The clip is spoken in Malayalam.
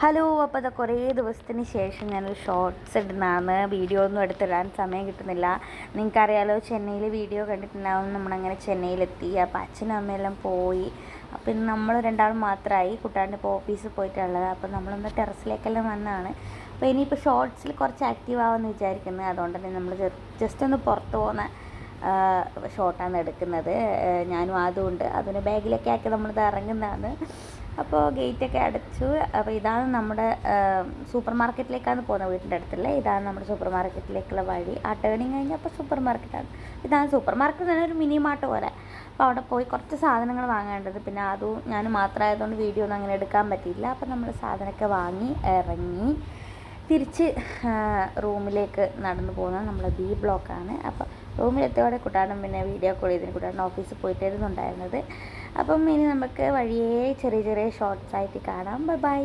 ഹലോ, അപ്പോൾ അത് കുറേ ദിവസത്തിന് ശേഷം ഞാനൊരു ഷോർട്ട്സ് ഇടുന്നതാണ്. വീഡിയോ ഒന്നും എടുത്തിടാൻ സമയം കിട്ടുന്നില്ല. നിങ്ങൾക്കറിയാലോ, ചെന്നൈയിൽ വീഡിയോ കണ്ടിട്ടുണ്ടാവും. നമ്മളങ്ങനെ ചെന്നൈയിലെത്തി. അപ്പോൾ അച്ഛനും അമ്മയെല്ലാം പോയി. അപ്പോൾ ഇന്ന് നമ്മൾ രണ്ടാളും മാത്രമായി. കുട്ടാണ്ട് ഇപ്പോൾ ഓഫീസിൽ പോയിട്ടുള്ളത്. അപ്പോൾ നമ്മളൊന്ന് ടെറസിലേക്കെല്ലാം വന്നതാണ്. അപ്പോൾ ഇനിയിപ്പോൾ ഷോർട്ട്സിൽ കുറച്ച് ആക്റ്റീവ് ആവുമെന്ന് വിചാരിക്കുന്നത്. അതുകൊണ്ട് തന്നെ നമ്മൾ ജസ്റ്റ് ഒന്ന് പുറത്ത് പോകുന്ന ഷോട്ടാണ് എടുക്കുന്നത്. ഞാനും അതുകൊണ്ട് അതിന് ബാഗിലൊക്കെ ആക്കി നമ്മളിത് ഇറങ്ങുന്നതാണ്. അപ്പോൾ ഗേറ്റൊക്കെ അടച്ചു. അപ്പോൾ ഇതാണ് നമ്മുടെ സൂപ്പർ മാർക്കറ്റിലേക്കാണ് പോകുന്നത്. വീട്ടിൻ്റെ അടുത്തുള്ള ഇതാണ് നമ്മുടെ സൂപ്പർ മാർക്കറ്റിലേക്കുള്ള വഴി. ആ ടേണിങ് കഴിഞ്ഞപ്പോൾ സൂപ്പർ മാർക്കറ്റാണ്. ഇതാണ് സൂപ്പർ മാർക്കറ്റ് തന്നെ, ഒരു മിനി മാർട്ട് പോലെ. അപ്പോൾ അവിടെ പോയി കുറച്ച് സാധനങ്ങൾ വാങ്ങേണ്ടത്. പിന്നെ അതും ഞാൻ മാത്രമായതുകൊണ്ട് വീഡിയോ ഒന്നും അങ്ങനെ എടുക്കാൻ പറ്റിയില്ല. അപ്പോൾ നമ്മൾ സാധനമൊക്കെ വാങ്ങി ഇറങ്ങി തിരിച്ച് റൂമിലേക്ക് നടന്നു പോകുന്നത് നമ്മൾ ബി ബ്ലോക്കാണ്. അപ്പോൾ റൂമിലെത്തിയോടെ കുട്ടാടൻ പിന്നെ വീഡിയോ കോൾ ചെയ്തിന്. കുട്ടാടൻ ഓഫീസിൽ പോയിട്ടായിരുന്നു ഉണ്ടായിരുന്നത്. അപ്പം ഇനി നമുക്ക് വഴിയേ ചെറിയ ചെറിയ ഷോർട്ട്സ് ആയിട്ട് കാണാം. Bye bye.